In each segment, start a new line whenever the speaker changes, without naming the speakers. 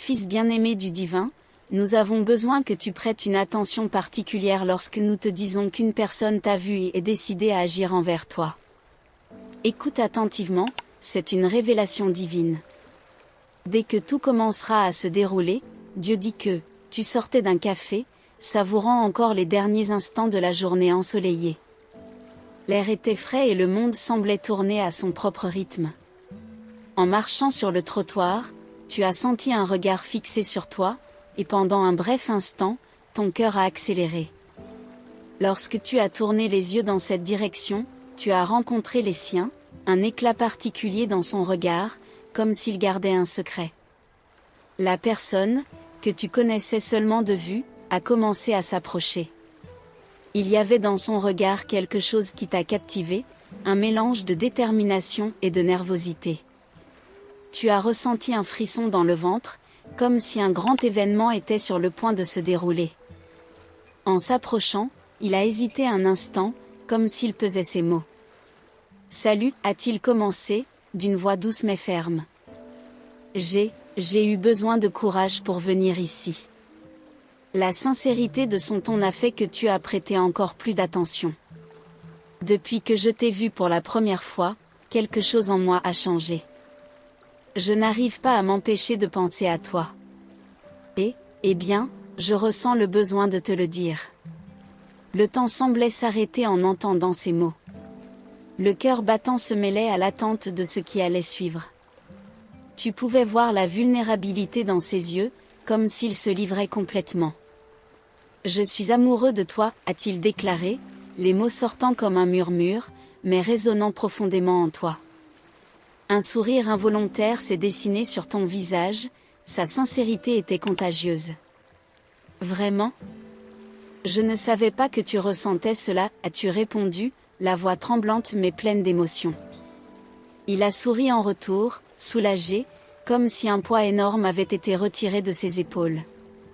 Fils bien-aimé du divin, nous avons besoin que tu prêtes une attention particulière lorsque nous te disons qu'une personne t'a vu et est décidée à agir envers toi. Écoute attentivement, c'est une révélation divine. Dès que tout commencera à se dérouler, Dieu dit que tu sortais d'un café, savourant encore les derniers instants de la journée ensoleillée. L'air était frais et le monde semblait tourner à son propre rythme. En marchant sur le trottoir, tu as senti un regard fixé sur toi, et pendant un bref instant, ton cœur a accéléré. Lorsque tu as tourné les yeux dans cette direction, tu as rencontré les siens, un éclat particulier dans son regard, comme s'il gardait un secret. La personne, que tu connaissais seulement de vue, a commencé à s'approcher. Il y avait dans son regard quelque chose qui t'a captivé, un mélange de détermination et de nervosité. Tu as ressenti un frisson dans le ventre, comme si un grand événement était sur le point de se dérouler. En s'approchant, il a hésité un instant, comme s'il pesait ses mots. « Salut » a-t-il commencé, d'une voix douce mais ferme. J'ai eu besoin de courage pour venir ici. » La sincérité de son ton a fait que tu as prêté encore plus d'attention. Depuis que je t'ai vu pour la première fois, quelque chose en moi a changé. Je n'arrive pas à m'empêcher de penser à toi. Eh bien, je ressens le besoin de te le dire. Le temps semblait s'arrêter en entendant ces mots. Le cœur battant se mêlait à l'attente de ce qui allait suivre. Tu pouvais voir la vulnérabilité dans ses yeux, comme s'il se livrait complètement. « Je suis amoureux de toi » a-t-il déclaré, les mots sortant comme un murmure, mais résonnant profondément en toi. Un sourire involontaire s'est dessiné sur ton visage, sa sincérité était contagieuse. « Vraiment ? Je ne savais pas que tu ressentais cela » as-tu répondu, la voix tremblante mais pleine d'émotion. Il a souri en retour, soulagé, comme si un poids énorme avait été retiré de ses épaules.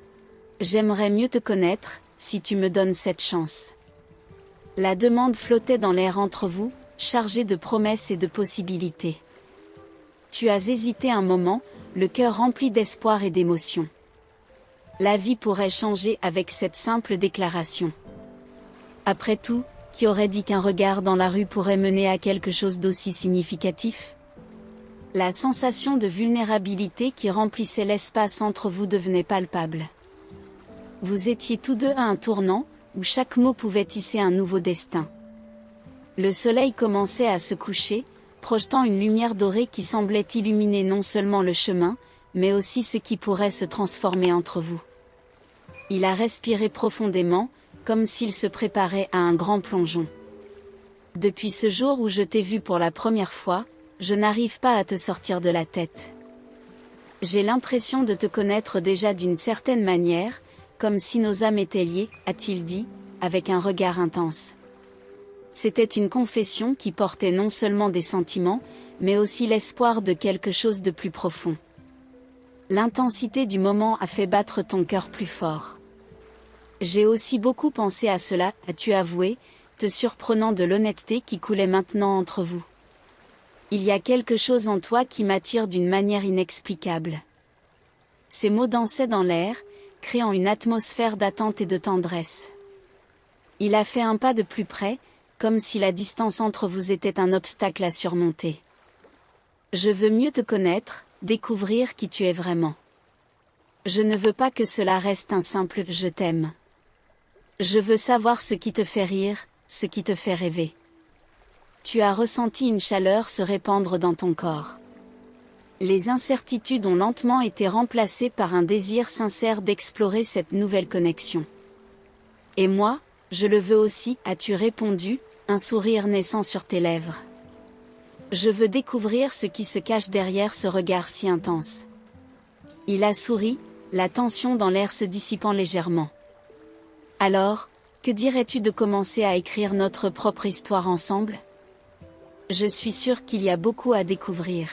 « J'aimerais mieux te connaître, si tu me donnes cette chance. » La demande flottait dans l'air entre vous, chargée de promesses et de possibilités. Tu as hésité un moment, le cœur rempli d'espoir et d'émotion. La vie pourrait changer avec cette simple déclaration. Après tout, qui aurait dit qu'un regard dans la rue pourrait mener à quelque chose d'aussi significatif ? La sensation de vulnérabilité qui remplissait l'espace entre vous devenait palpable. Vous étiez tous deux à un tournant, où chaque mot pouvait tisser un nouveau destin. Le soleil commençait à se coucher, projetant une lumière dorée qui semblait illuminer non seulement le chemin, mais aussi ce qui pourrait se transformer entre vous. Il a respiré profondément, comme s'il se préparait à un grand plongeon. Depuis ce jour où je t'ai vu pour la première fois, je n'arrive pas à te sortir de la tête. J'ai l'impression de te connaître déjà d'une certaine manière, comme si nos âmes étaient liées, a-t-il dit, avec un regard intense. C'était une confession qui portait non seulement des sentiments, mais aussi l'espoir de quelque chose de plus profond. L'intensité du moment a fait battre ton cœur plus fort. J'ai aussi beaucoup pensé à cela, as-tu avoué, te surprenant de l'honnêteté qui coulait maintenant entre vous. Il y a quelque chose en toi qui m'attire d'une manière inexplicable. Ces mots dansaient dans l'air, créant une atmosphère d'attente et de tendresse. Il a fait un pas de plus près, comme si la distance entre vous était un obstacle à surmonter. Je veux mieux te connaître, découvrir qui tu es vraiment. Je ne veux pas que cela reste un simple « je t'aime ». Je veux savoir ce qui te fait rire, ce qui te fait rêver. Tu as ressenti une chaleur se répandre dans ton corps. Les incertitudes ont lentement été remplacées par un désir sincère d'explorer cette nouvelle connexion. Et moi, je le veux aussi, as-tu répondu, un sourire naissant sur tes lèvres. Je veux découvrir ce qui se cache derrière ce regard si intense. Il a souri, la tension dans l'air se dissipant légèrement. Alors, que dirais-tu de commencer à écrire notre propre histoire ensemble ? Je suis sûre qu'il y a beaucoup à découvrir.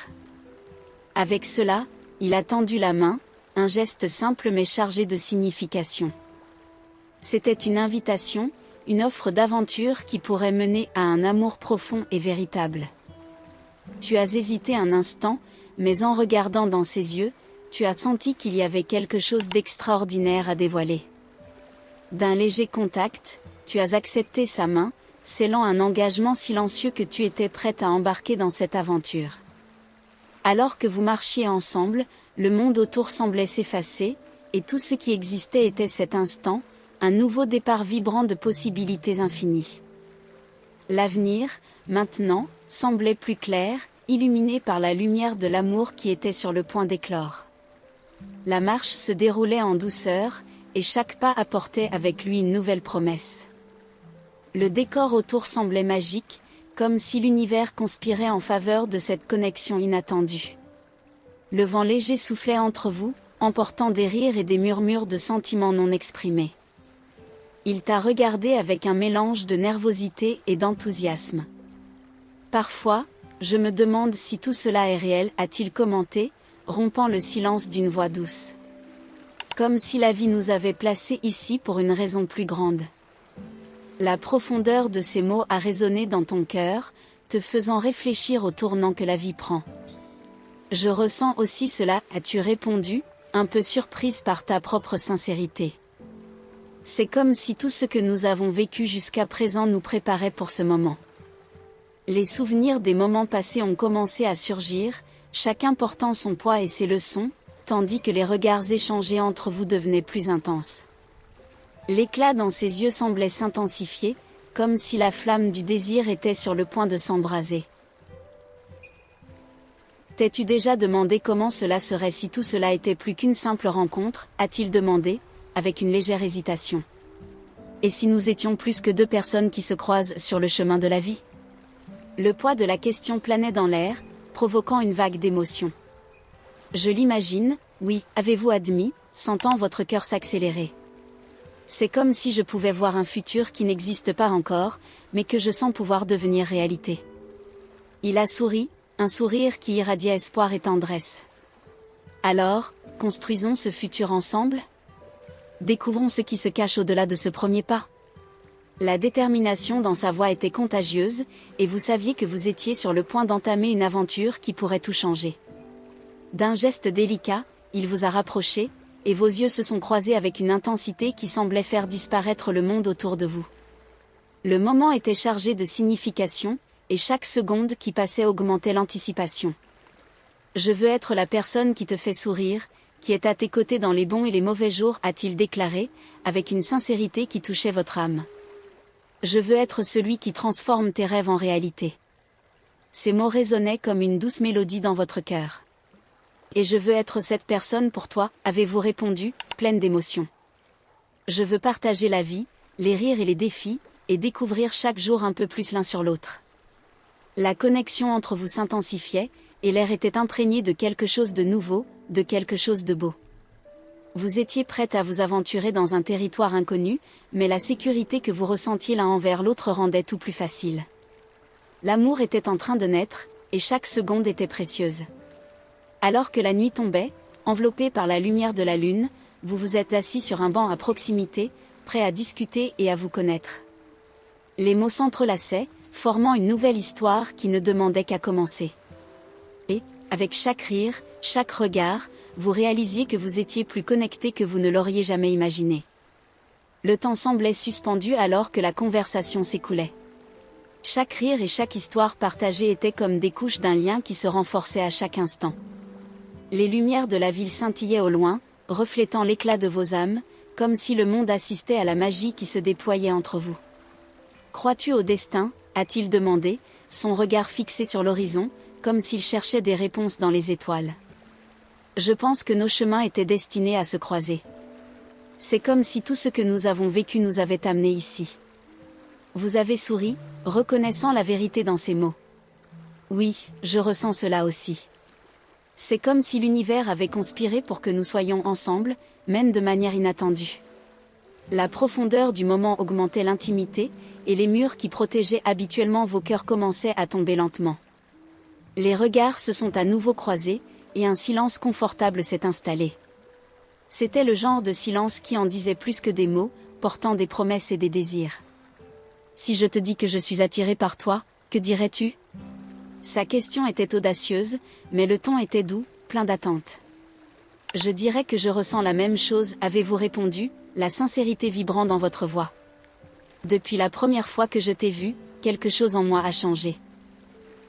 Avec cela, il a tendu la main, un geste simple mais chargé de signification. C'était une invitation, une offre d'aventure qui pourrait mener à un amour profond et véritable. Tu as hésité un instant, mais en regardant dans ses yeux, tu as senti qu'il y avait quelque chose d'extraordinaire à dévoiler. D'un léger contact, tu as accepté sa main, scellant un engagement silencieux que tu étais prête à embarquer dans cette aventure. Alors que vous marchiez ensemble, le monde autour semblait s'effacer, et tout ce qui existait était cet instant, un nouveau départ vibrant de possibilités infinies. L'avenir, maintenant, semblait plus clair, illuminé par la lumière de l'amour qui était sur le point d'éclore. La marche se déroulait en douceur, et chaque pas apportait avec lui une nouvelle promesse. Le décor autour semblait magique, comme si l'univers conspirait en faveur de cette connexion inattendue. Le vent léger soufflait entre vous, emportant des rires et des murmures de sentiments non exprimés. Il t'a regardé avec un mélange de nervosité et d'enthousiasme. Parfois, je me demande si tout cela est réel, a-t-il commenté, rompant le silence d'une voix douce. Comme si la vie nous avait placés ici pour une raison plus grande. La profondeur de ces mots a résonné dans ton cœur, te faisant réfléchir au tournant que la vie prend. Je ressens aussi cela, as-tu répondu, un peu surprise par ta propre sincérité. C'est comme si tout ce que nous avons vécu jusqu'à présent nous préparait pour ce moment. Les souvenirs des moments passés ont commencé à surgir, chacun portant son poids et ses leçons, tandis que les regards échangés entre vous devenaient plus intenses. L'éclat dans ses yeux semblait s'intensifier, comme si la flamme du désir était sur le point de s'embraser. T'es-tu déjà demandé comment cela serait si tout cela était plus qu'une simple rencontre, a-t-il demandé, avec une légère hésitation. Et si nous étions plus que deux personnes qui se croisent sur le chemin de la vie? Le poids de la question planait dans l'air, provoquant une vague d'émotion. Je l'imagine, oui, avez-vous admis, sentant votre cœur s'accélérer. C'est comme si je pouvais voir un futur qui n'existe pas encore, mais que je sens pouvoir devenir réalité. Il a souri, un sourire qui irradiait espoir et tendresse. Alors, construisons ce futur ensemble? Découvrons ce qui se cache au-delà de ce premier pas. La détermination dans sa voix était contagieuse, et vous saviez que vous étiez sur le point d'entamer une aventure qui pourrait tout changer. D'un geste délicat, il vous a rapproché, et vos yeux se sont croisés avec une intensité qui semblait faire disparaître le monde autour de vous. Le moment était chargé de signification, et chaque seconde qui passait augmentait l'anticipation. Je veux être la personne qui te fait sourire, qui est à tes côtés dans les bons et les mauvais jours, a-t-il déclaré, avec une sincérité qui touchait votre âme. Je veux être celui qui transforme tes rêves en réalité. Ces mots résonnaient comme une douce mélodie dans votre cœur. Et je veux être cette personne pour toi, avez-vous répondu, pleine d'émotion. Je veux partager la vie, les rires et les défis, et découvrir chaque jour un peu plus l'un sur l'autre. La connexion entre vous s'intensifiait, et l'air était imprégné de quelque chose de nouveau, de quelque chose de beau. Vous étiez prête à vous aventurer dans un territoire inconnu, mais la sécurité que vous ressentiez l'un envers l'autre rendait tout plus facile. L'amour était en train de naître, et chaque seconde était précieuse. Alors que la nuit tombait, enveloppé par la lumière de la lune, vous vous êtes assis sur un banc à proximité, prêt à discuter et à vous connaître. Les mots s'entrelaçaient, formant une nouvelle histoire qui ne demandait qu'à commencer. Et, avec chaque rire, chaque regard, vous réalisiez que vous étiez plus connectés que vous ne l'auriez jamais imaginé. Le temps semblait suspendu alors que la conversation s'écoulait. Chaque rire et chaque histoire partagée étaient comme des couches d'un lien qui se renforçait à chaque instant. Les lumières de la ville scintillaient au loin, reflétant l'éclat de vos âmes, comme si le monde assistait à la magie qui se déployait entre vous. Crois-tu au destin, a-t-il demandé, son regard fixé sur l'horizon, comme s'il cherchait des réponses dans les étoiles. Je pense que nos chemins étaient destinés à se croiser. C'est comme si tout ce que nous avons vécu nous avait amenés ici. Vous avez souri, reconnaissant la vérité dans ces mots. Oui, je ressens cela aussi. C'est comme si l'univers avait conspiré pour que nous soyons ensemble, même de manière inattendue. La profondeur du moment augmentait l'intimité, et les murs qui protégeaient habituellement vos cœurs commençaient à tomber lentement. Les regards se sont à nouveau croisés, et un silence confortable s'est installé. C'était le genre de silence qui en disait plus que des mots, portant des promesses et des désirs. Si je te dis que je suis attiré par toi, que dirais-tu? Sa question était audacieuse, mais le ton était doux, plein d'attente. Je dirais que je ressens la même chose, avez-vous répondu, la sincérité vibrant dans votre voix. Depuis la première fois que je t'ai vu, quelque chose en moi a changé.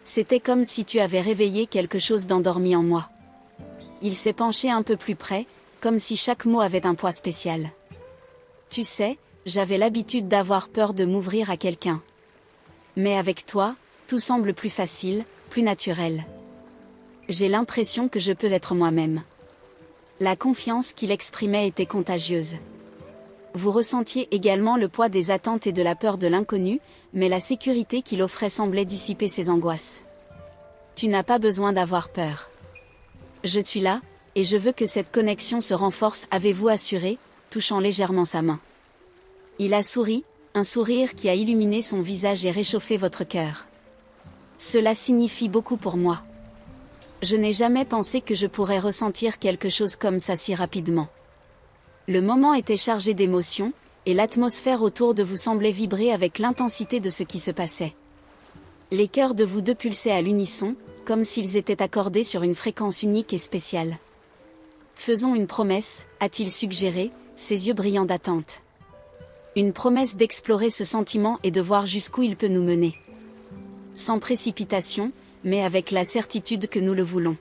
C'était comme si tu avais réveillé quelque chose d'endormi en moi. Il s'est penché un peu plus près, comme si chaque mot avait un poids spécial. Tu sais, j'avais l'habitude d'avoir peur de m'ouvrir à quelqu'un. Mais avec toi, tout semble plus facile, plus naturel. J'ai l'impression que je peux être moi-même. La confiance qu'il exprimait était contagieuse. Vous ressentiez également le poids des attentes et de la peur de l'inconnu, mais la sécurité qu'il offrait semblait dissiper ses angoisses. Tu n'as pas besoin d'avoir peur. Je suis là, et je veux que cette connexion se renforce, avez-vous assuré, touchant légèrement sa main. Il a souri, un sourire qui a illuminé son visage et réchauffé votre cœur. Cela signifie beaucoup pour moi. Je n'ai jamais pensé que je pourrais ressentir quelque chose comme ça si rapidement. Le moment était chargé d'émotions, et l'atmosphère autour de vous semblait vibrer avec l'intensité de ce qui se passait. Les cœurs de vous deux pulsaient à l'unisson, comme s'ils étaient accordés sur une fréquence unique et spéciale. Faisons une promesse, a-t-il suggéré, ses yeux brillants d'attente. Une promesse d'explorer ce sentiment et de voir jusqu'où il peut nous mener. Sans précipitation, mais avec la certitude que nous le voulons.